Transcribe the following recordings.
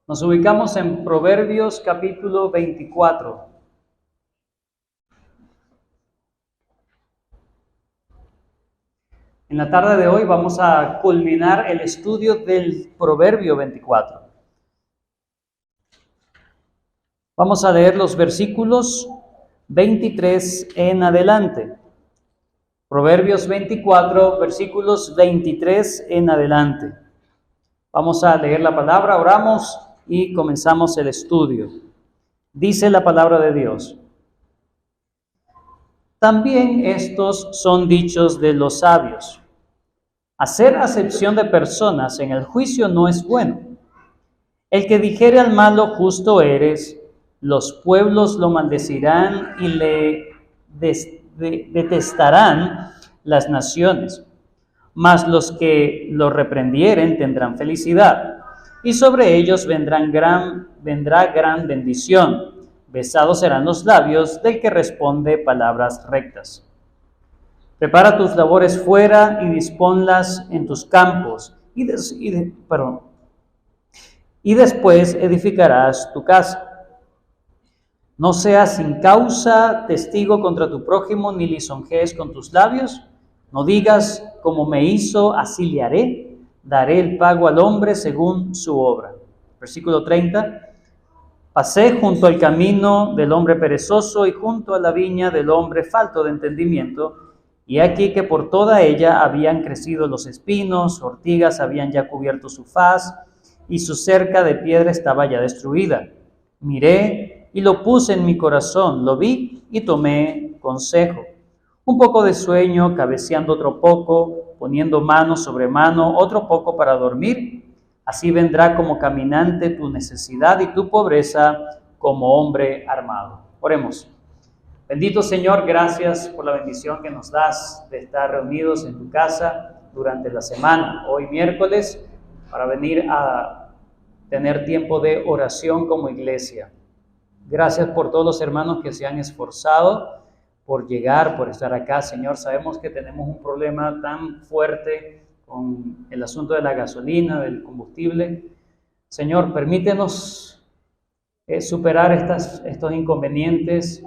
Nos ubicamos en Proverbios capítulo 24. En la tarde de hoy vamos a culminar el estudio del Proverbio 24. Vamos a leer los versículos 23 en adelante. Proverbios 24, versículos 23 en adelante. Vamos a leer la palabra, oramos y comenzamos el estudio. Dice la palabra de Dios: también estos son dichos de los sabios: hacer acepción de personas en el juicio no es bueno. El que dijere al malo justo eres, los pueblos lo maldecirán y le detestarán las naciones. Mas los que lo reprendieren tendrán felicidad, y sobre ellos vendrá gran bendición. Besados serán los labios del que responde palabras rectas. Prepara tus labores fuera y disponlas en tus campos, y después edificarás tu casa. No seas sin causa testigo contra tu prójimo, ni lisonjees con tus labios. No digas: como me hizo, así le haré. Daré el pago al hombre según su obra. Versículo 30. Pasé junto al camino del hombre perezoso y junto a la viña del hombre falto de entendimiento, y aquí que por toda ella habían crecido los espinos, ortigas habían ya cubierto su faz, y su cerca de piedra estaba ya destruida. Miré y lo puse en mi corazón, lo vi y tomé consejo. Un poco de sueño, cabeceando otro poco, poniendo mano sobre mano, otro poco para dormir. Así vendrá como caminante tu necesidad y tu pobreza como hombre armado. Oremos. Bendito Señor, gracias por la bendición que nos das de estar reunidos en tu casa durante la semana. Hoy miércoles, para venir a tener tiempo de oración como iglesia. Gracias por todos los hermanos que se han esforzado por llegar, por estar acá, Señor. Sabemos que tenemos un problema tan fuerte con el asunto de la gasolina, del combustible. Señor, permítenos superar estos inconvenientes.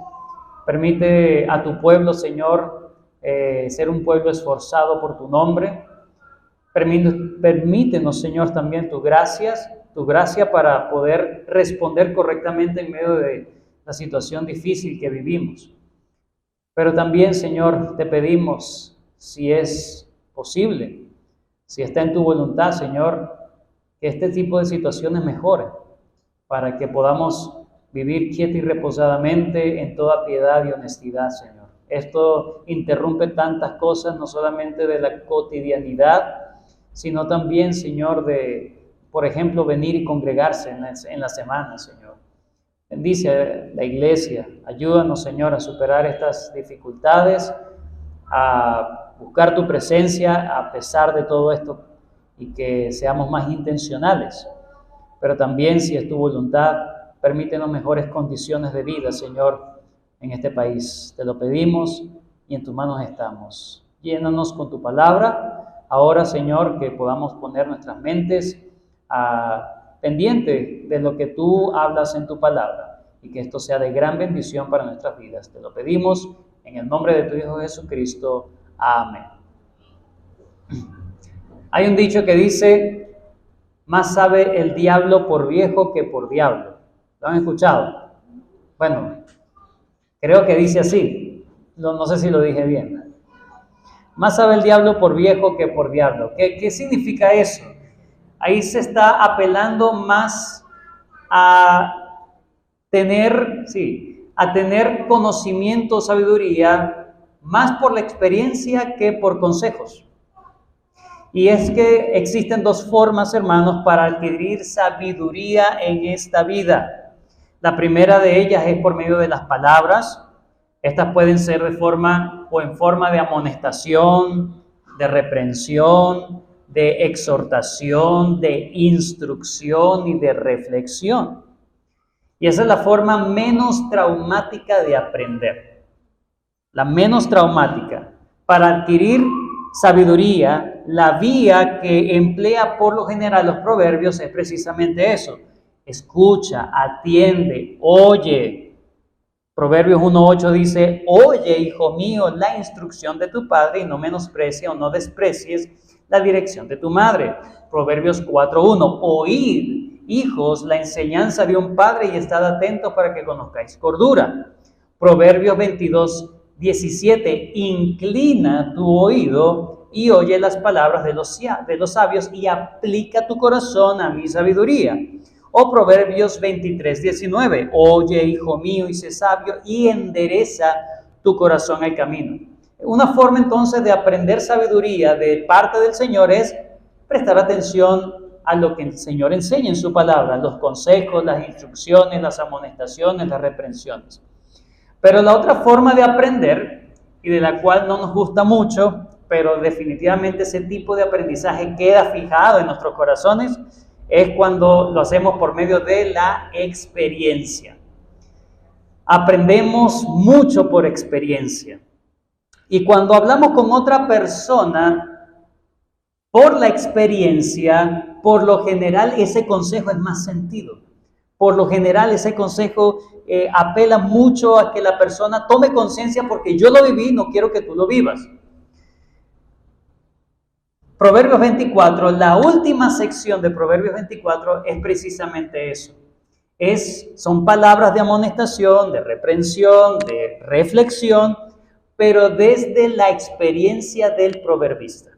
Permite a tu pueblo, Señor, ser un pueblo esforzado por tu nombre. Permítenos, Señor, también tu gracia para poder responder correctamente en medio de la situación difícil que vivimos. Pero también, Señor, te pedimos, si es posible, si está en tu voluntad, Señor, que este tipo de situaciones mejoren, para que podamos vivir quieta y reposadamente en toda piedad y honestidad, Señor. Esto interrumpe tantas cosas, no solamente de la cotidianidad, sino también, Señor, de, por ejemplo, venir y congregarse en la semana, Señor. Bendice la iglesia, ayúdanos, Señor, a superar estas dificultades, a buscar tu presencia a pesar de todo esto y que seamos más intencionales. Pero también, si es tu voluntad, permítenos mejores condiciones de vida, Señor, en este país. Te lo pedimos y en tus manos estamos. Llénanos con tu palabra. Ahora, Señor, que podamos poner nuestras mentes pendiente de lo que tú hablas en tu palabra y que esto sea de gran bendición para nuestras vidas. Te lo pedimos en el nombre de tu Hijo Jesucristo. Amén. Hay un dicho que dice: más sabe el diablo por viejo que por diablo. ¿Lo han escuchado? Bueno, creo que dice así. No sé si lo dije bien. Más sabe el diablo por viejo que por diablo. ¿Qué significa eso? Ahí se está apelando más a tener conocimiento, sabiduría, más por la experiencia que por consejos. Y es que existen dos formas, hermanos, para adquirir sabiduría en esta vida. La primera de ellas es por medio de las palabras. Estas pueden ser en forma de amonestación, de reprensión, de exhortación, de instrucción y de reflexión. Y esa es la forma menos traumática de aprender. La menos traumática. Para adquirir sabiduría, la vía que emplea por lo general los proverbios es precisamente eso: escucha, atiende, oye. Proverbios 1:8 dice, oye, hijo mío, la instrucción de tu padre y no menosprecies o no desprecies la dirección de tu madre. Proverbios 4:1, oíd, hijos, la enseñanza de un padre y estad atentos para que conozcáis cordura. Proverbios 22:17, inclina tu oído y oye las palabras de los sabios y aplica tu corazón a mi sabiduría. O Proverbios 23:19, oye, hijo mío, y sé sabio y endereza tu corazón al camino. Una forma entonces de aprender sabiduría de parte del Señor es prestar atención a lo que el Señor enseña en su palabra, los consejos, las instrucciones, las amonestaciones, las reprensiones. Pero la otra forma de aprender, y de la cual no nos gusta mucho, pero definitivamente ese tipo de aprendizaje queda fijado en nuestros corazones, es cuando lo hacemos por medio de la experiencia. Aprendemos mucho por experiencia. Y cuando hablamos con otra persona, por la experiencia, por lo general ese consejo es más sentido. Por lo general ese consejo apela mucho a que la persona tome conciencia porque yo lo viví, no quiero que tú lo vivas. Proverbios 24, la última sección de Proverbios 24 es precisamente eso. Son palabras de amonestación, de reprensión, de reflexión, pero desde la experiencia del proverbista.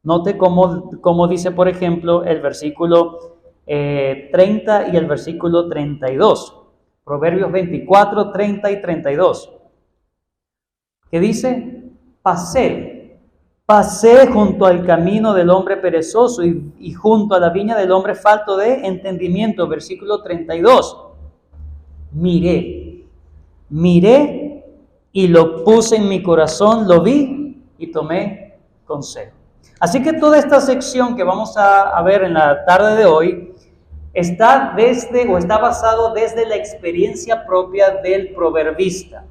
Note cómo dice, por ejemplo, el versículo 30 y el versículo 32. Proverbios 24, 30 y 32. ¿Qué dice? Pasé junto al camino del hombre perezoso y junto a la viña del hombre falto de entendimiento. Versículo 32. Miré y lo puse en mi corazón, lo vi y tomé consejo. Así que toda esta sección que vamos a ver en la tarde de hoy está basado desde la experiencia propia del proverbista.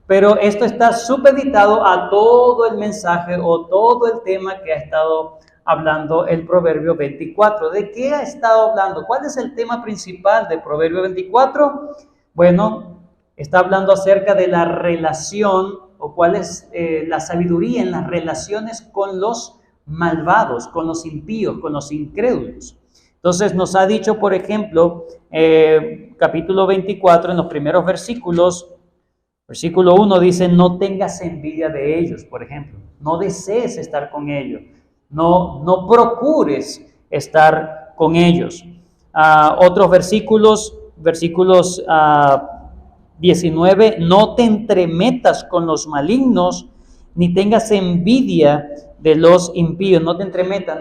Pero esto está supeditado a todo el mensaje o todo el tema que ha estado hablando el Proverbio 24. ¿De qué ha estado hablando? ¿Cuál es el tema principal del Proverbio 24? Bueno, está hablando acerca de la relación o cuál es la sabiduría en las relaciones con los malvados, con los impíos, con los incrédulos. Entonces nos ha dicho, por ejemplo, capítulo 24, en los primeros versículos, versículo 1 dice, no tengas envidia de ellos, por ejemplo. No desees estar con ellos. No procures estar con ellos. Otros versículos 19, no te entremetas con los malignos, ni tengas envidia de los impíos. No te entremetas,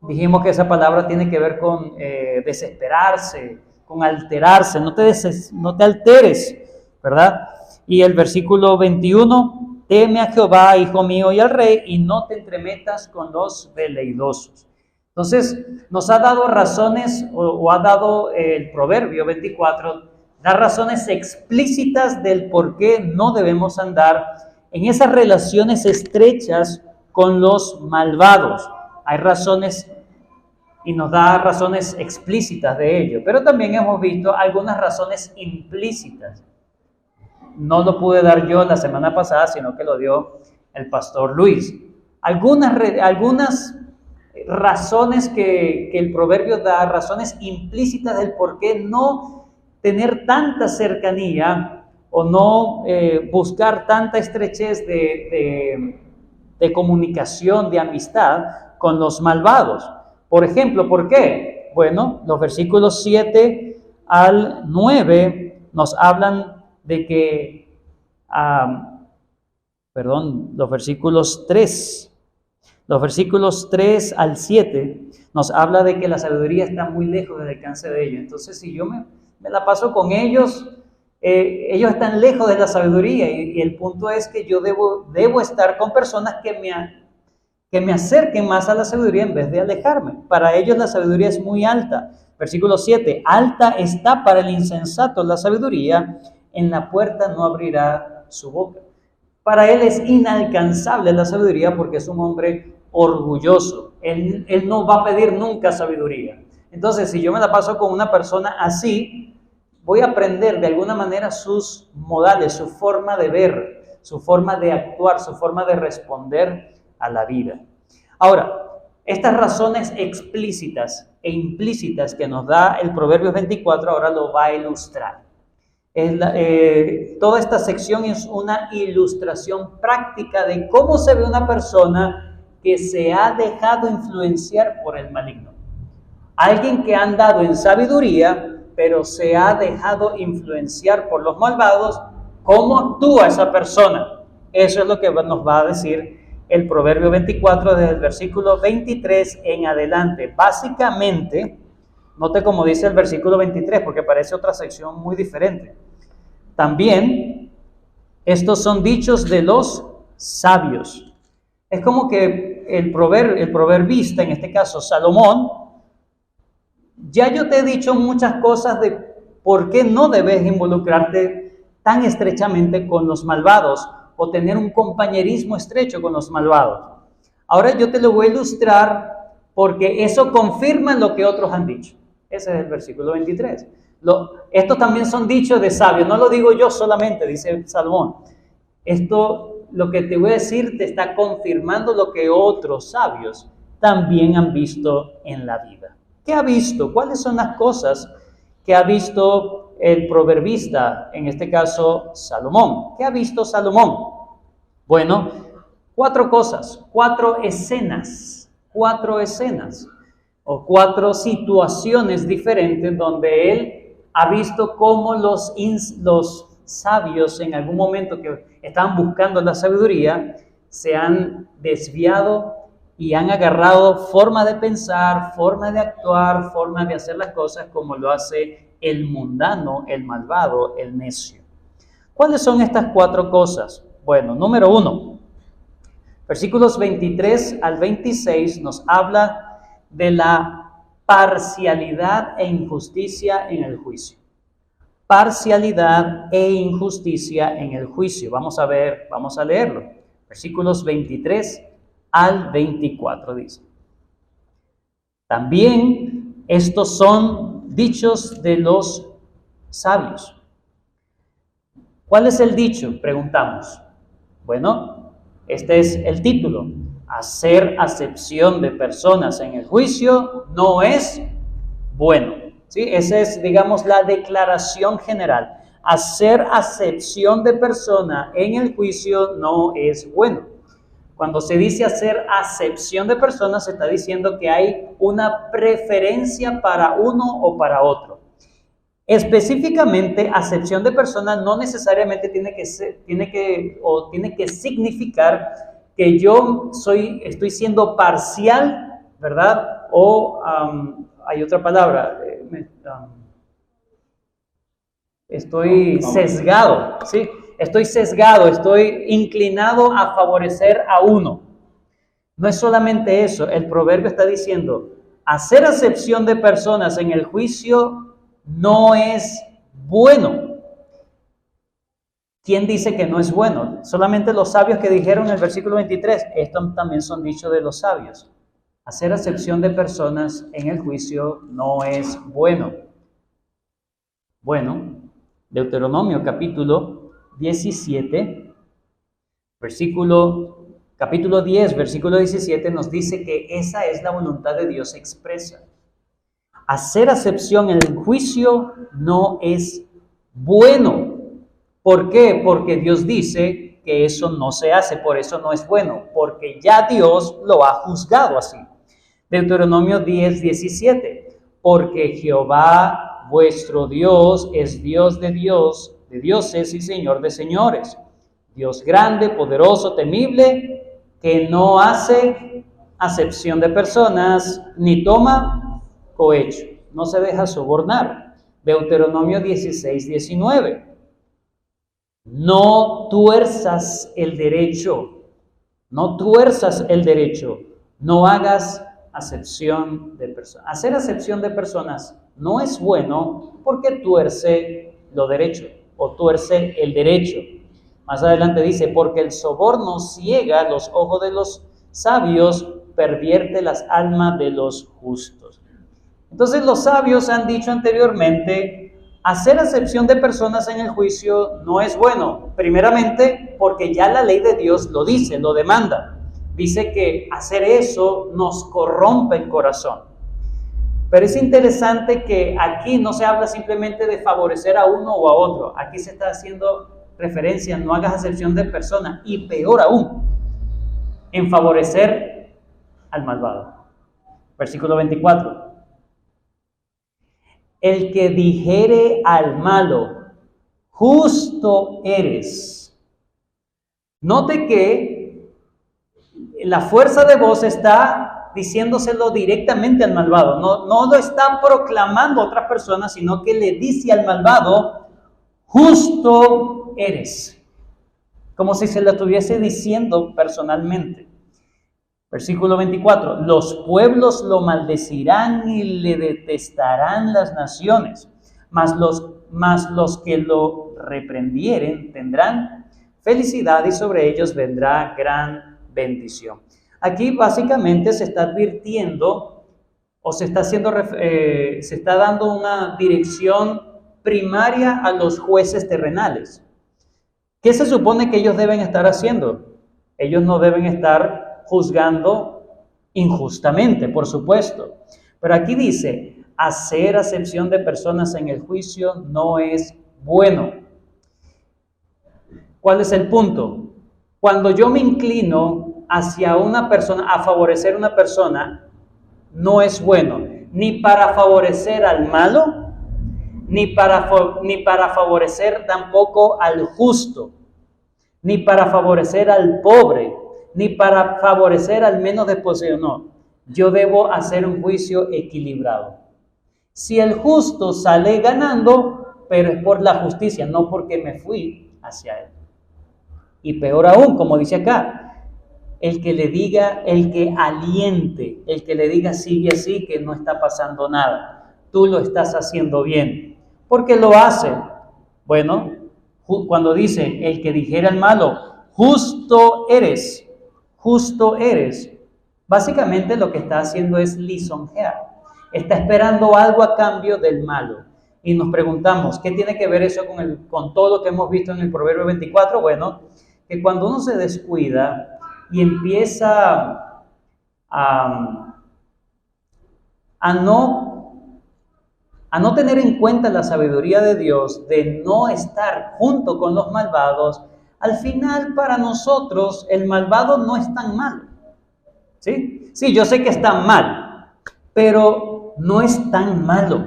dijimos que esa palabra tiene que ver con desesperarse, con alterarse, no te alteres, ¿verdad? Y el versículo 21, teme a Jehová, hijo mío, y al rey, y no te entremetas con los veleidosos. Entonces, nos ha dado razones, o ha dado el Proverbio 24, da razones explícitas del por qué no debemos andar en esas relaciones estrechas con los malvados. Hay razones y nos da razones explícitas de ello, pero también hemos visto algunas razones implícitas. No lo pude dar yo la semana pasada, sino que lo dio el pastor Luis. Algunas razones que el proverbio da, razones implícitas del por qué no tener tanta cercanía o no buscar tanta estrechez de comunicación, de amistad con los malvados. Por ejemplo, ¿por qué? Bueno, los versículos 7 al 9 nos hablan de que, los versículos 3 al 7 nos habla de que la sabiduría está muy lejos del alcance de ellos. Entonces, si yo me la paso con ellos, ellos están lejos de la sabiduría y el punto es que yo debo estar con personas que me acerquen más a la sabiduría en vez de alejarme. Para ellos la sabiduría es muy alta. Versículo 7, alta está para el insensato la sabiduría, en la puerta no abrirá su boca. Para él es inalcanzable la sabiduría porque es un hombre orgulloso. Él no va a pedir nunca sabiduría. Entonces, si yo me la paso con una persona así, voy a aprender de alguna manera sus modales, su forma de ver, su forma de actuar, su forma de responder a la vida. Ahora, estas razones explícitas e implícitas que nos da el Proverbios 24 ahora lo va a ilustrar. Toda esta sección es una ilustración práctica de cómo se ve una persona que se ha dejado influenciar por el maligno. Alguien que ha andado en sabiduría, pero se ha dejado influenciar por los malvados. ¿Cómo actúa esa persona? Eso es lo que nos va a decir el Proverbio 24 desde el versículo 23 en adelante. Básicamente, note cómo dice el versículo 23, porque parece otra sección muy diferente. También, estos son dichos de los sabios. Es como que el proverbista, en este caso Salomón, ya yo te he dicho muchas cosas de por qué no debes involucrarte tan estrechamente con los malvados o tener un compañerismo estrecho con los malvados. Ahora yo te lo voy a ilustrar porque eso confirma lo que otros han dicho. Ese es el versículo 23. Estos también son dichos de sabios, no lo digo yo solamente, dice Salomón. Esto, lo que te voy a decir, te está confirmando lo que otros sabios también han visto en la vida. ¿Qué ha visto? ¿Cuáles son las cosas que ha visto el proverbista, en este caso Salomón? ¿Qué ha visto Salomón? Bueno, 4 cosas, 4 escenas o 4 situaciones diferentes donde él ha visto cómo los sabios en algún momento que estaban buscando la sabiduría se han desviado y han agarrado forma de pensar, forma de actuar, forma de hacer las cosas como lo hace el mundano, el malvado, el necio. ¿Cuáles son estas 4 cosas? Bueno, número 1, versículos 23 al 26 nos habla de la parcialidad e injusticia en el juicio. Parcialidad e injusticia en el juicio. Vamos a leerlo. Versículos 23 al 24 dice. También estos son dichos de los sabios. ¿Cuál es el dicho? Preguntamos. Bueno, este es el título. Hacer acepción de personas en el juicio no es bueno. ¿Sí? Esa es, digamos, la declaración general. Hacer acepción de persona en el juicio no es bueno. Cuando se dice hacer acepción de personas, se está diciendo que hay una preferencia para uno o para otro. Específicamente, acepción de personas no necesariamente tiene que significar que yo estoy siendo parcial, ¿verdad? O hay otra palabra, estoy sesgado, ¿sí? Estoy sesgado, estoy inclinado a favorecer a uno. No es solamente eso, el proverbio está diciendo, hacer acepción de personas en el juicio no es bueno. ¿Quién dice que no es bueno? Solamente los sabios que dijeron en el versículo 23, estos también son dichos de los sabios. Hacer acepción de personas en el juicio no es bueno. Bueno, Deuteronomio capítulo 17, capítulo 10, versículo 17 nos dice que esa es la voluntad de Dios expresa. Hacer acepción en el juicio no es bueno. ¿Por qué? Porque Dios dice que eso no se hace, por eso no es bueno, porque ya Dios lo ha juzgado así. Deuteronomio 10, 17, porque Jehová vuestro Dios es Dios de dioses y Señor de señores, Dios grande, poderoso, temible, que no hace acepción de personas, ni toma cohecho, no se deja sobornar. Deuteronomio 16, 19. No tuerzas el derecho, no hagas acepción de personas. Hacer acepción de personas no es bueno porque tuerce lo derecho o tuerce el derecho. Más adelante dice, porque el soborno ciega los ojos de los sabios, pervierte las almas de los justos. Entonces los sabios han dicho anteriormente, hacer acepción de personas en el juicio no es bueno. Primeramente, porque ya la ley de Dios lo dice, lo demanda. Dice que hacer eso nos corrompe el corazón. Pero es interesante que aquí no se habla simplemente de favorecer a uno o a otro. Aquí se está haciendo referencia, no hagas acepción de personas, y peor aún, en favorecer al malvado. Versículo 24. El que dijere al malo, justo eres. Note que la fuerza de voz está diciéndoselo directamente al malvado. No lo está proclamando a otras personas, sino que le dice al malvado, justo eres. Como si se lo estuviese diciendo personalmente. Versículo 24, los pueblos lo maldecirán y le detestarán las naciones, mas los que lo reprendieren tendrán felicidad y sobre ellos vendrá gran bendición. Aquí básicamente se está advirtiendo o se está dando una dirección primaria a los jueces terrenales. ¿Qué se supone que ellos deben estar haciendo? Ellos no deben estar juzgando injustamente, por supuesto. Pero aquí dice, hacer acepción de personas en el juicio no es bueno. ¿Cuál es el punto? Cuando yo me inclino hacia una persona, a favorecer una persona, no es bueno, ni para favorecer al malo, ni para favorecer tampoco al justo, ni para favorecer al pobre, ni para favorecer al menos desposeído, no. Yo debo hacer un juicio equilibrado. Si el justo sale ganando, pero es por la justicia, no porque me fui hacia él. Y peor aún, como dice acá, el que le diga, el que aliente, el que le diga sigue así, que no está pasando nada. Tú lo estás haciendo bien. ¿Por qué lo hace? Bueno, cuando dice, el que dijera al malo, justo eres, básicamente lo que está haciendo es lisonjear. Está esperando algo a cambio del malo. Y nos preguntamos, ¿qué tiene que ver eso con todo lo que hemos visto en el Proverbio 24? Bueno, que cuando uno se descuida y empieza a no tener en cuenta la sabiduría de Dios, de no estar junto con los malvados, al final para nosotros el malvado no es tan malo. ¿Sí? Sí, yo sé que está mal, pero no es tan malo.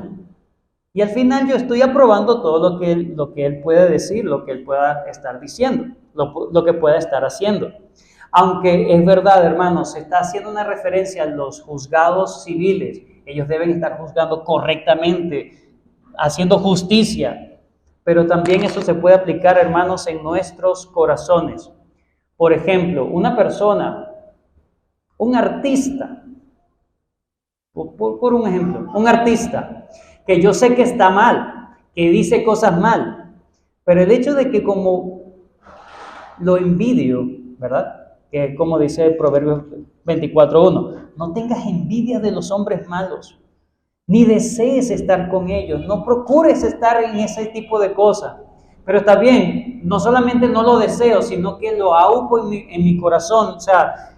Y al final yo estoy aprobando todo lo que él puede decir, lo que él pueda estar diciendo, lo que pueda estar haciendo. Aunque es verdad, hermanos, se está haciendo una referencia a los juzgados civiles. Ellos deben estar juzgando correctamente, haciendo justicia. Pero también eso se puede aplicar, hermanos, en nuestros corazones. Por ejemplo, una persona, un artista, por un ejemplo, un artista que yo sé que está mal, que dice cosas mal, pero el hecho de que como lo envidio, ¿verdad? Que como dice el Proverbio 24:1, no tengas envidia de los hombres malos, ni desees estar con ellos, no procures estar en ese tipo de cosas. Pero está bien, no solamente no lo deseo, sino que lo aupo en mi corazón, o sea,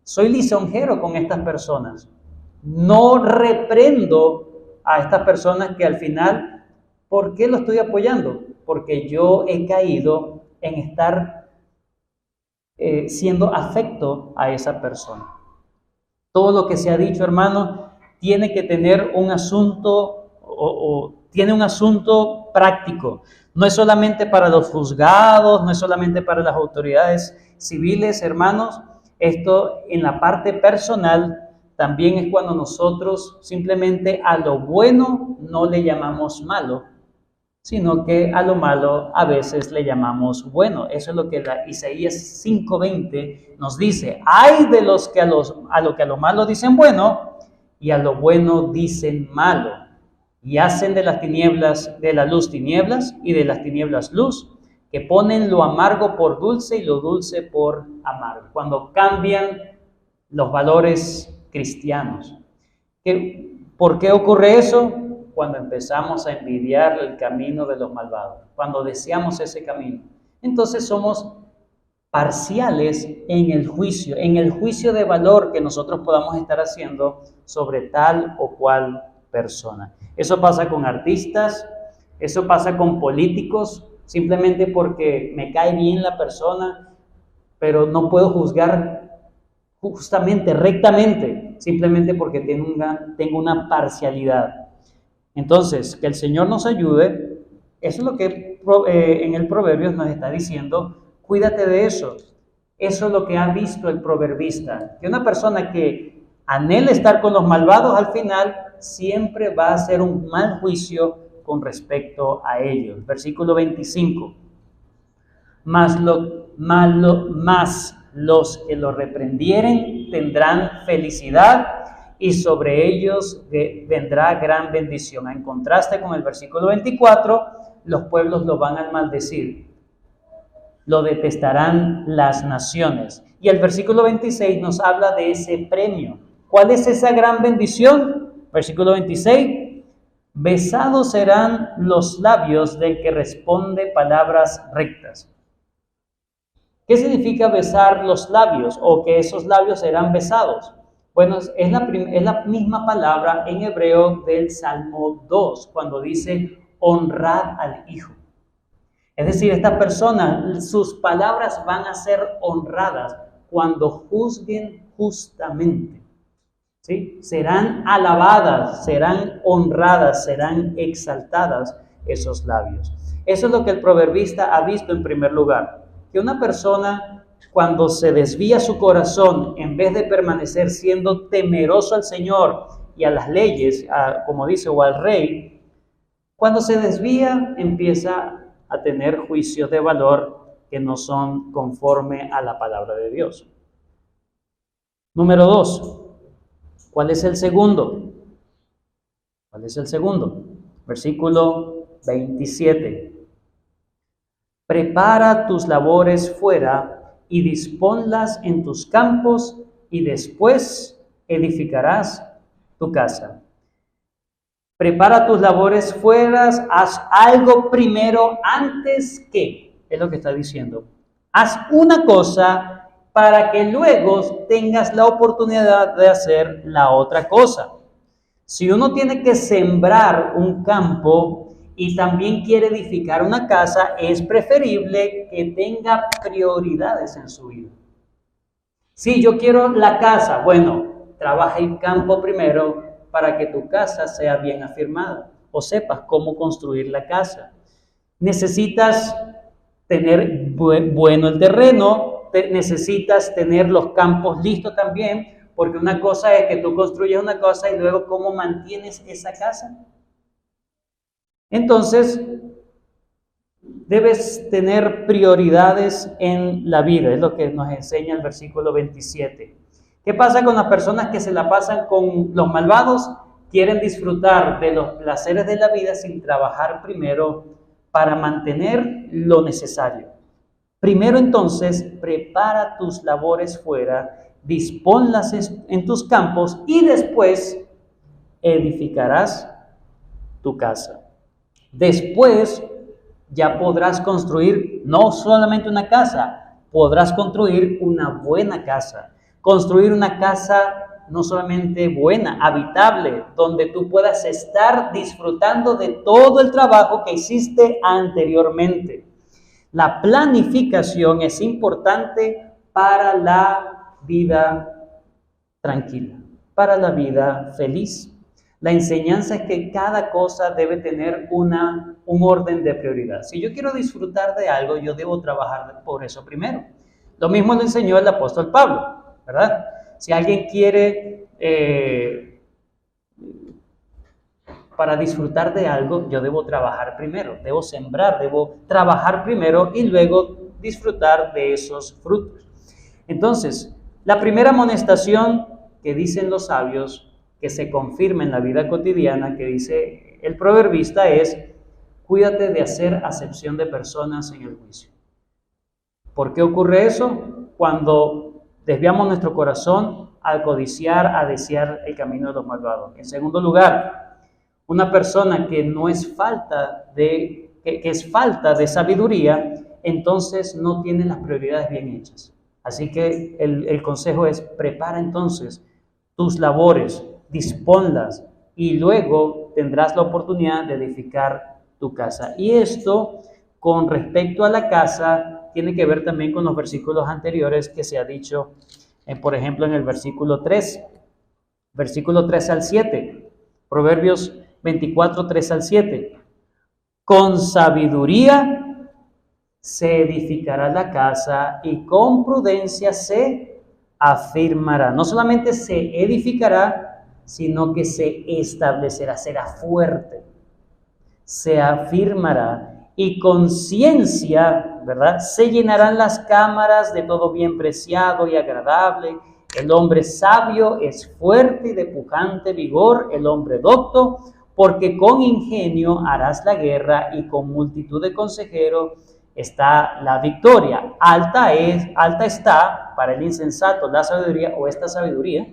soy lisonjero con estas personas. No reprendo a estas personas que al final, ¿por qué lo estoy apoyando? Porque yo he caído en estar siendo afecto a esa persona. Todo lo que se ha dicho, hermano, tiene que tener un asunto tiene un asunto práctico. No es solamente para los juzgados, no es solamente para las autoridades civiles, hermanos. Esto en la parte personal también es cuando nosotros simplemente a lo bueno no le llamamos malo, sino que a lo malo a veces le llamamos bueno. Eso es lo que Isaías 5:20 nos dice. Hay de los que a lo malo dicen bueno y a lo bueno dicen malo, y hacen de la luz tinieblas y de las tinieblas luz, que ponen lo amargo por dulce y lo dulce por amargo. Cuando cambian los valores cristianos, que ¿Por qué ocurre eso? Cuando empezamos a envidiar el camino de los malvados, cuando deseamos ese camino. Entonces somos parciales en el juicio de valor que nosotros podamos estar haciendo sobre tal o cual persona. Eso pasa con artistas, eso pasa con políticos, simplemente porque me cae bien la persona, pero no puedo juzgar justamente, rectamente, simplemente porque tengo una parcialidad. Entonces, que el Señor nos ayude, eso es lo que en el Proverbios nos está diciendo, cuídate de eso. Eso es lo que ha visto el proverbista, que una persona que anhela estar con los malvados al final siempre va a hacer un mal juicio con respecto a ellos. Versículo 25. Mas los que lo reprendieren tendrán felicidad y sobre ellos vendrá gran bendición. En contraste con el versículo 24, los pueblos lo van a maldecir, lo detestarán las naciones. Y el versículo 26 nos habla de ese premio. ¿Cuál es esa gran bendición? Versículo 26, besados serán los labios del que responde palabras rectas. ¿Qué significa besar los labios o que esos labios serán besados? Bueno, es la misma palabra en hebreo del Salmo 2, cuando dice honrar al Hijo. Es decir, esta persona, sus palabras van a ser honradas cuando juzguen justamente. ¿Sí? Serán alabadas, serán honradas, serán exaltadas esos labios. Eso es lo que el proverbista ha visto en primer lugar. Que una persona, cuando se desvía su corazón, en vez de permanecer siendo temeroso al Señor y a las leyes, como dice, o al rey, cuando se desvía, empieza a tener juicios de valor que no son conforme a la palabra de Dios. Número 2. ¿Cuál es el segundo? ¿Cuál es el segundo? Versículo 27. Prepara tus labores fuera y disponlas en tus campos y después edificarás tu casa. Prepara tus labores fuera, haz algo primero antes que, es lo que está diciendo. Haz una cosa para que luego tengas la oportunidad de hacer la otra cosa. Si uno tiene que sembrar un campo y también quiere edificar una casa, es preferible que tenga prioridades en su vida. Si yo quiero la casa, bueno, trabaja el campo primero para que tu casa sea bien afirmada o sepas cómo construir la casa. Necesitas tener bueno el terreno, necesitas tener los campos listos también, porque una cosa es que tú construyes una cosa y luego cómo mantienes esa casa. Entonces, debes tener prioridades en la vida, es lo que nos enseña el versículo 27. ¿Qué pasa con las personas que se la pasan con los malvados? Quieren disfrutar de los placeres de la vida sin trabajar primero para mantener lo necesario. Primero entonces, prepara tus labores fuera, disponlas en tus campos y después edificarás tu casa. Después ya podrás construir no solamente una casa, podrás construir una buena casa. Construir una casa no solamente buena, habitable, donde tú puedas estar disfrutando de todo el trabajo que hiciste anteriormente. La planificación es importante para la vida tranquila, para la vida feliz. La enseñanza es que cada cosa debe tener un orden de prioridad. Si yo quiero disfrutar de algo, yo debo trabajar por eso primero. Lo mismo lo enseñó el apóstol Pablo, ¿verdad? Si alguien quiere, para disfrutar de algo, yo debo trabajar primero, debo sembrar, debo trabajar primero y luego disfrutar de esos frutos. Entonces, la primera amonestación que dicen los sabios, que se confirma en la vida cotidiana, que dice el proverbista, es: cuídate de hacer acepción de personas en el juicio. ¿Por qué ocurre eso? Cuando desviamos nuestro corazón a codiciar, a desear el camino de los malvados. En segundo lugar, una persona que no es que es falta de sabiduría, entonces no tiene las prioridades bien hechas. Así que el consejo es: prepara entonces tus labores, disponlas, y luego tendrás la oportunidad de edificar tu casa. Y esto, con respecto a la casa, tiene que ver también con los versículos anteriores que se ha dicho, por ejemplo, en el versículo 3 al 7, Proverbios 24, 3 al 7. Con sabiduría se edificará la casa y con prudencia se afirmará. No solamente se edificará, sino que se establecerá, será fuerte, se afirmará, y con ciencia, ¿verdad?, se llenarán las cámaras de todo bien preciado y agradable. El hombre sabio es fuerte y de pujante vigor, el hombre docto, porque con ingenio harás la guerra y con multitud de consejeros está la victoria. Alta está para el insensato la sabiduría, o esta sabiduría.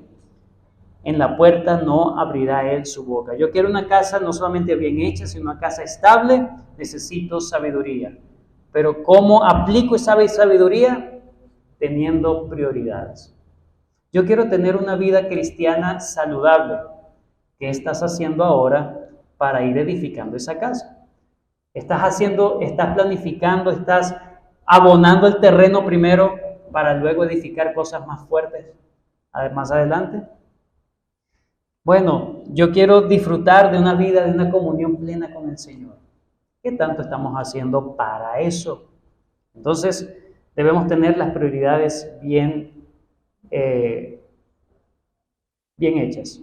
En la puerta no abrirá él su boca. Yo quiero una casa no solamente bien hecha, sino una casa estable. Necesito sabiduría. Pero ¿cómo aplico esa sabiduría? Teniendo prioridades. Yo quiero tener una vida cristiana saludable. ¿Qué estás haciendo ahora para ir edificando esa casa? ¿Estás planificando, estás abonando el terreno primero para luego edificar cosas más fuertes más adelante? Bueno, yo quiero disfrutar de una vida, de una comunión plena con el Señor. ¿Qué tanto estamos haciendo para eso? Entonces, debemos tener las prioridades bien hechas.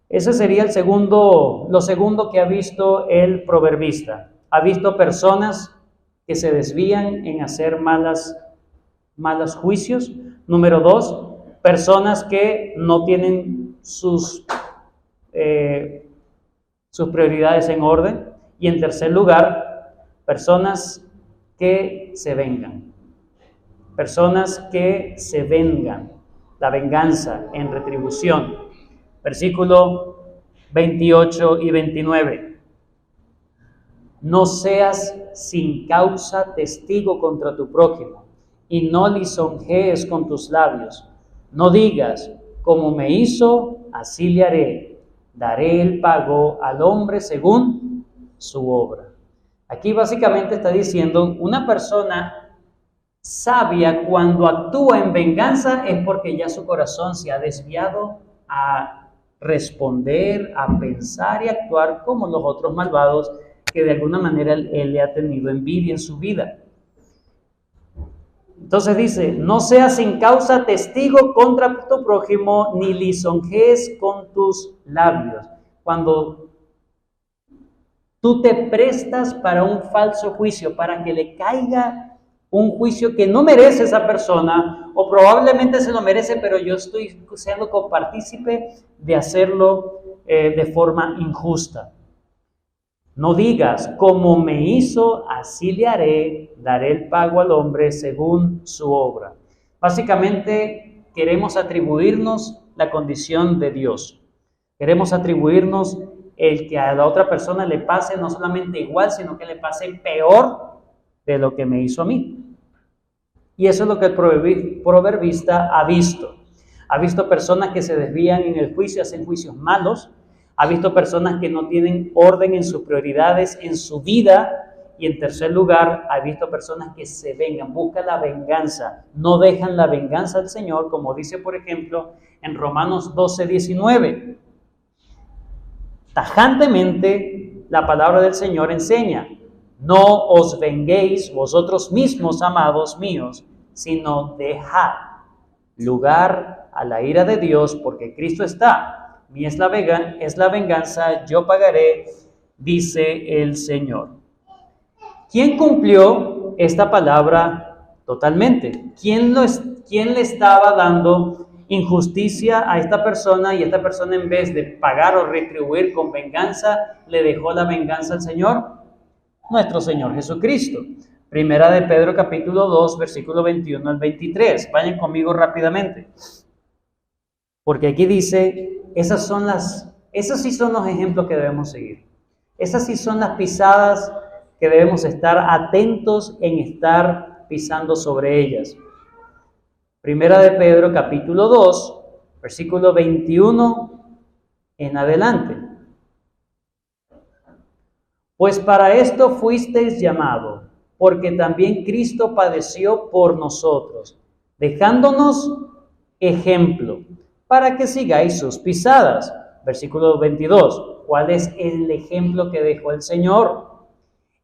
Ese sería lo segundo que ha visto el proverbista. Ha visto personas que se desvían en hacer malos juicios. Número 2, personas que no tienen sus prioridades en orden. Y en tercer lugar, personas que se vengan. Personas que se vengan. La venganza en retribución. Versículo 28 y 29. No seas sin causa testigo contra tu prójimo, y no lisonjees con tus labios. No digas: como me hizo, así le haré. Daré el pago al hombre según su obra. Aquí básicamente está diciendo, una persona sabia cuando actúa en venganza es porque ya su corazón se ha desviado a responder, a pensar y actuar como los otros malvados que de alguna manera él le ha tenido envidia en su vida. Entonces dice: no seas sin causa testigo contra tu prójimo, ni lisonjees con tus labios. Cuando tú te prestas para un falso juicio, para que le caiga un juicio que no merece esa persona, o probablemente se lo merece, pero yo estoy siendo copartícipe de hacerlo de forma injusta. No digas: como me hizo, así le haré, daré el pago al hombre según su obra. Básicamente queremos atribuirnos la condición de Dios. Queremos atribuirnos el que a la otra persona le pase no solamente igual, sino que le pase peor de lo que me hizo a mí. Y eso es lo que el proverbista ha visto. Ha visto personas que se desvían en el juicio, hacen juicios malos. Ha visto personas que no tienen orden en sus prioridades, en su vida. Y en tercer lugar, ha visto personas que se vengan, buscan la venganza. No dejan la venganza al Señor, como dice, por ejemplo, en Romanos 12:19. Tajantemente, la palabra del Señor enseña: no os venguéis vosotros mismos, amados míos, sino dejad lugar a la ira de Dios, porque Cristo está. Mía es la venganza, yo pagaré, dice el Señor. ¿Quién cumplió esta palabra totalmente? ¿Quién le estaba dando injusticia a esta persona, y esta persona, en vez de pagar o retribuir con venganza, le dejó la venganza al Señor? Nuestro Señor Jesucristo. Primera de Pedro capítulo 2, versículo 21 al 23. Vayan conmigo rápidamente. Porque aquí dice, esos sí son los ejemplos que debemos seguir. Esas sí son las pisadas que debemos estar atentos en estar pisando sobre ellas. Primera de Pedro, capítulo 2, versículo 21 en adelante. Pues para esto fuisteis llamados, porque también Cristo padeció por nosotros, dejándonos ejemplo, para que sigáis sus pisadas. Versículo 22. ¿Cuál es el ejemplo que dejó el Señor?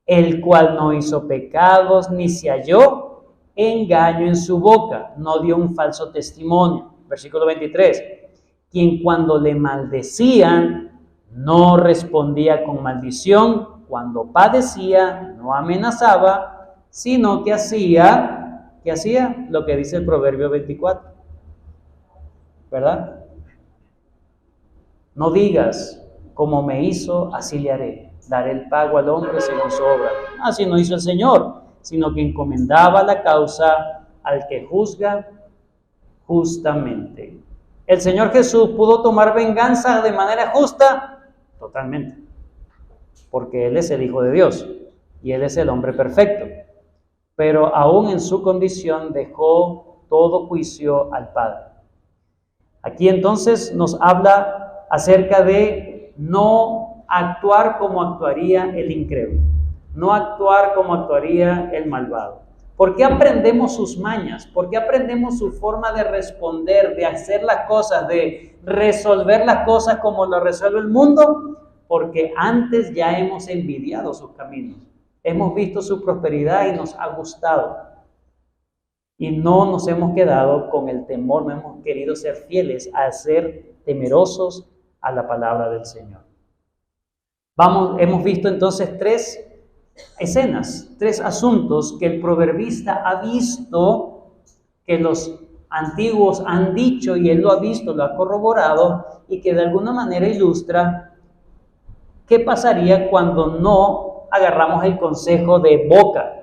El cual no hizo pecados, ni se halló engaño en su boca, no dio un falso testimonio. Versículo 23. Quien cuando le maldecían, no respondía con maldición, cuando padecía, no amenazaba, sino que hacía lo que dice el Proverbio 24. ¿Verdad? No digas, como me hizo, así le haré. Daré el pago al hombre según su obra. Así no hizo el Señor, sino que encomendaba la causa al que juzga justamente. ¿El Señor Jesús pudo tomar venganza de manera justa? Totalmente. Porque Él es el Hijo de Dios y Él es el hombre perfecto. Pero aún en su condición dejó todo juicio al Padre. Aquí entonces nos habla acerca de no actuar como actuaría el incrédulo, no actuar como actuaría el malvado. ¿Por qué aprendemos sus mañas? ¿Por qué aprendemos su forma de responder, de hacer las cosas, de resolver las cosas como lo resuelve el mundo? Porque antes ya hemos envidiado sus caminos, hemos visto su prosperidad y nos ha gustado. Y no nos hemos quedado con el temor, no hemos querido ser fieles a ser temerosos a la palabra del Señor. Hemos visto entonces 3 escenas, 3 asuntos que el proverbista ha visto, que los antiguos han dicho y él lo ha visto, lo ha corroborado y que de alguna manera ilustra qué pasaría cuando no agarramos el consejo de boca.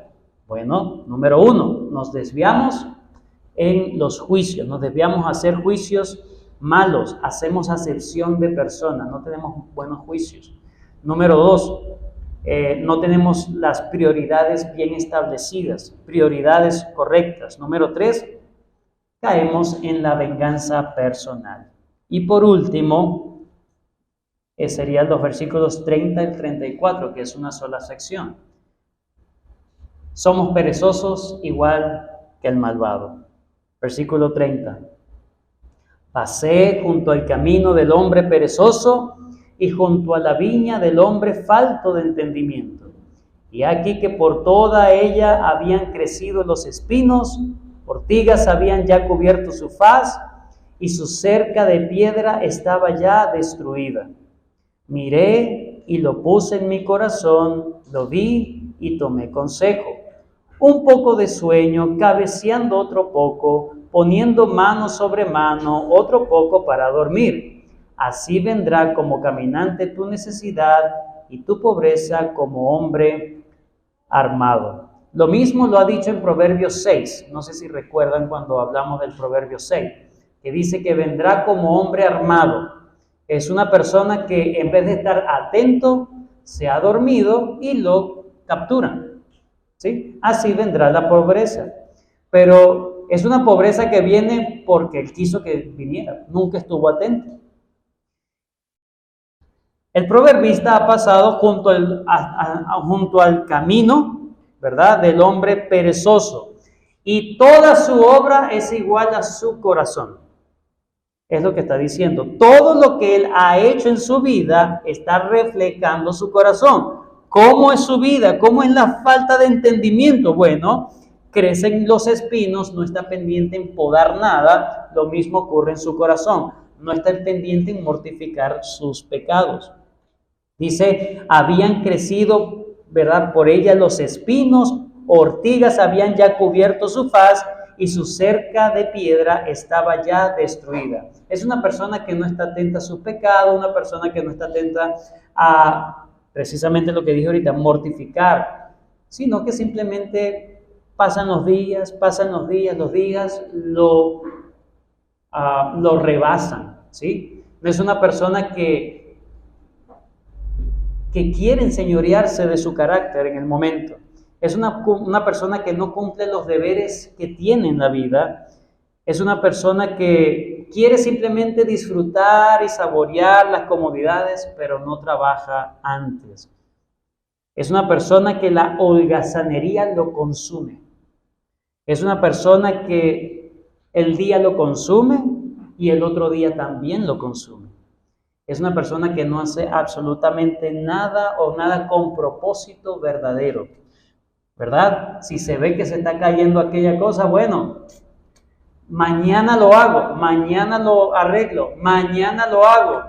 Bueno, número 1, nos desviamos en los juicios, nos desviamos a hacer juicios malos, hacemos acepción de personas, no tenemos buenos juicios. Número 2, no tenemos las prioridades bien establecidas, prioridades correctas. Número 3, caemos en la venganza personal. Y por último, serían los versículos 30 y 34, que es una sola sección. Somos perezosos igual que el malvado. Versículo 30. Pasé junto al camino del hombre perezoso y junto a la viña del hombre falto de entendimiento. Y aquí que por toda ella habían crecido los espinos, ortigas habían ya cubierto su faz, y su cerca de piedra estaba ya destruida. Miré y lo puse en mi corazón, lo vi y tomé consejo. Un poco de sueño, cabeceando otro poco, poniendo mano sobre mano, otro poco para dormir. Así vendrá como caminante tu necesidad y tu pobreza como hombre armado. Lo mismo lo ha dicho en Proverbios 6. No sé si recuerdan cuando hablamos del Proverbio 6, que dice que vendrá como hombre armado. Es una persona que en vez de estar atento, se ha dormido y lo capturan. ¿Sí? Así vendrá la pobreza. Pero es una pobreza que viene porque él quiso que viniera. Nunca estuvo atento. El proverbista ha pasado junto al camino, ¿verdad?, del hombre perezoso. Y toda su obra es igual a su corazón. Es lo que está diciendo. Todo lo que él ha hecho en su vida está reflejando su corazón. ¿Cómo es su vida? ¿Cómo es la falta de entendimiento? Bueno, crecen los espinos, no está pendiente en podar nada. Lo mismo ocurre en su corazón. No está pendiente en mortificar sus pecados. Dice, habían crecido, ¿verdad?, por ella los espinos, ortigas habían ya cubierto su faz y su cerca de piedra estaba ya destruida. Es una persona que no está atenta a sus pecados, una persona que no está atenta a precisamente lo que dije ahorita, mortificar, sino que simplemente pasan los días, lo rebasan. ¿sí? No es una persona que quiere enseñorearse de su carácter en el momento. Es una persona que no cumple los deberes que tiene en la vida. Es una persona que quiere simplemente disfrutar y saborear las comodidades, pero no trabaja antes. Es una persona que la holgazanería lo consume. Es una persona que el día lo consume y el otro día también lo consume. Es una persona que no hace absolutamente nada o nada con propósito verdadero, ¿verdad? Si se ve que se está cayendo aquella cosa, bueno, mañana lo hago, mañana lo arreglo, mañana lo hago.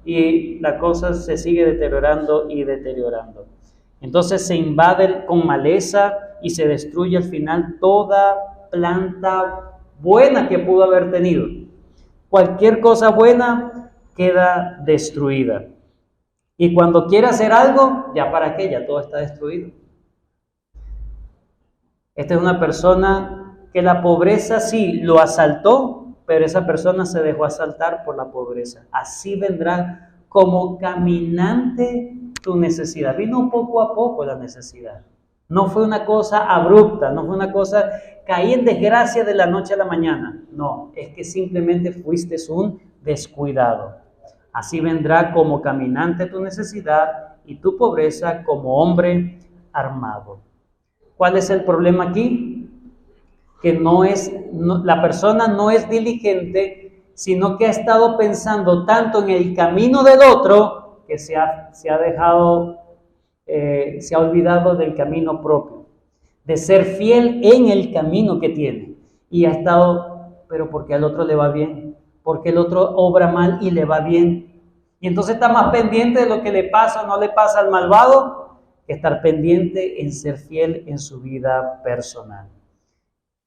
Y la cosa se sigue deteriorando y deteriorando. Entonces se invade con maleza y se destruye al final toda planta buena que pudo haber tenido. Cualquier cosa buena queda destruida. Y cuando quiere hacer algo, ya para qué, ya todo está destruido. Esta es una persona que la pobreza sí lo asaltó, pero esa persona se dejó asaltar por la pobreza. Así vendrá como caminante tu necesidad. Vino poco a poco la necesidad. No fue una cosa abrupta, no fue una cosa, caí en desgracia de la noche a la mañana. No, es que simplemente fuiste un descuidado. Así vendrá como caminante tu necesidad y tu pobreza como hombre armado. ¿Cuál es el problema aquí? Que la persona no es diligente, sino que ha estado pensando tanto en el camino del otro que se ha olvidado del camino propio, de ser fiel en el camino que tiene. Y ha estado, pero porque al otro le va bien, porque el otro obra mal y le va bien. Y entonces está más pendiente de lo que le pasa o no le pasa al malvado, que estar pendiente en ser fiel en su vida personal.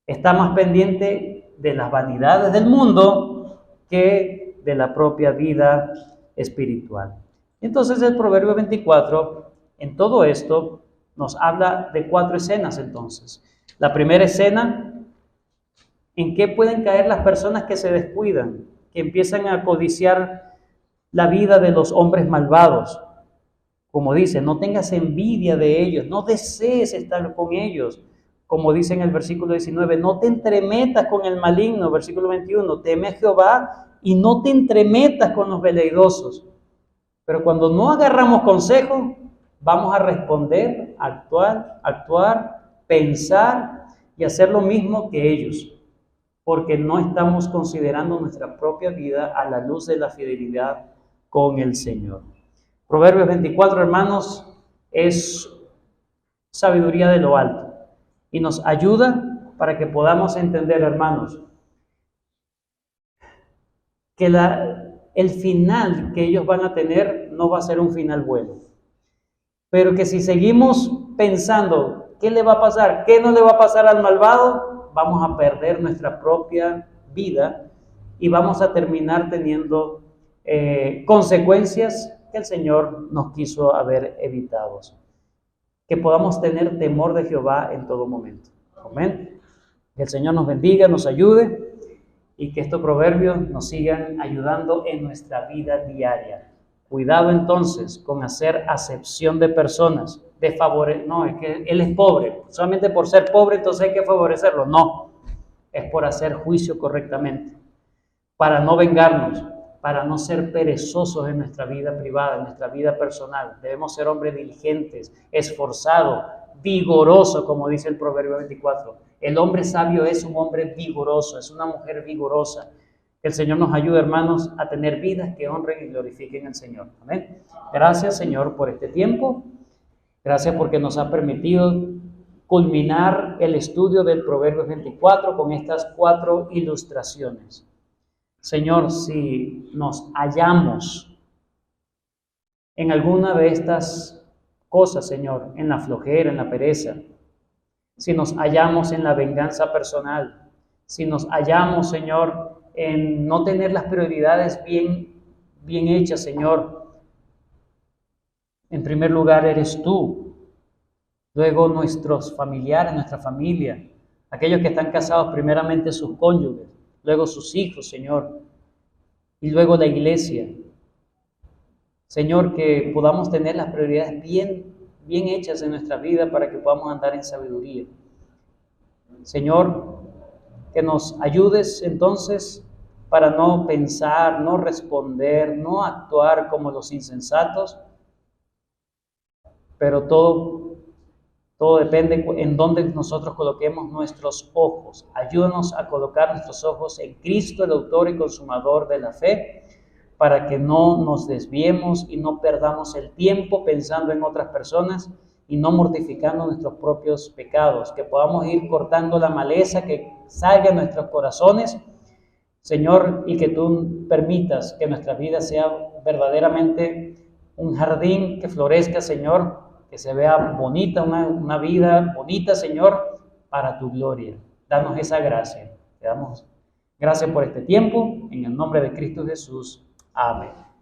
Está más pendiente de las vanidades del mundo que de la propia vida espiritual. Entonces el Proverbio 24, en todo esto, nos habla de 4 escenas entonces. La primera escena, ¿en qué pueden caer las personas que se descuidan, que empiezan a codiciar la vida de los hombres malvados? Como dice, no tengas envidia de ellos, no desees estar con ellos. Como dice en el versículo 19, no te entremetas con el maligno. Versículo 21, teme a Jehová y no te entremetas con los veleidosos. Pero cuando no agarramos consejo, vamos a responder, actuar, pensar y hacer lo mismo que ellos. Porque no estamos considerando nuestra propia vida a la luz de la fidelidad con el Señor. Proverbios 24, hermanos, es sabiduría de lo alto y nos ayuda para que podamos entender, hermanos, que el final que ellos van a tener no va a ser un final bueno, pero que si seguimos pensando qué le va a pasar, qué no le va a pasar al malvado, vamos a perder nuestra propia vida y vamos a terminar teniendo consecuencias que el Señor nos quiso haber evitado. Que podamos tener temor de Jehová en todo momento. Amén. Que el Señor nos bendiga, nos ayude y que estos proverbios nos sigan ayudando en nuestra vida diaria. Cuidado entonces con hacer acepción de personas, no, es que él es pobre, solamente por ser pobre entonces hay que favorecerlo. No, es por hacer juicio correctamente, para no vengarnos, para no ser perezosos en nuestra vida privada, en nuestra vida personal. Debemos ser hombres diligentes, esforzados, vigorosos, como dice el Proverbio 24. El hombre sabio es un hombre vigoroso, es una mujer vigorosa. Que el Señor nos ayude, hermanos, a tener vidas que honren y glorifiquen al Señor. Amén. Gracias, Señor, por este tiempo. Gracias porque nos ha permitido culminar el estudio del Proverbio 24 con estas 4 ilustraciones. Señor, si nos hallamos en alguna de estas cosas, Señor, en la flojera, en la pereza, si nos hallamos en la venganza personal, si nos hallamos, Señor, en no tener las prioridades bien hechas, Señor, en primer lugar eres tú, luego nuestros familiares, nuestra familia, aquellos que están casados, primeramente sus cónyuges, luego sus hijos, Señor. y luego la iglesia. Señor, que podamos tener las prioridades bien hechas en nuestra vida para que podamos andar en sabiduría. Señor, que nos ayudes entonces para no pensar, no responder, no actuar como los insensatos, pero todo depende en dónde nosotros coloquemos nuestros ojos. Ayúdanos a colocar nuestros ojos en Cristo, el autor y consumador de la fe, para que no nos desviemos y no perdamos el tiempo pensando en otras personas y no mortificando nuestros propios pecados, que podamos ir cortando la maleza que salga de nuestros corazones, Señor, y que tú permitas que nuestra vida sea verdaderamente un jardín que florezca, Señor, que se vea bonita, una vida bonita, Señor, para tu gloria. Danos esa gracia. Te damos gracias por este tiempo, en el nombre de Cristo Jesús. Amén.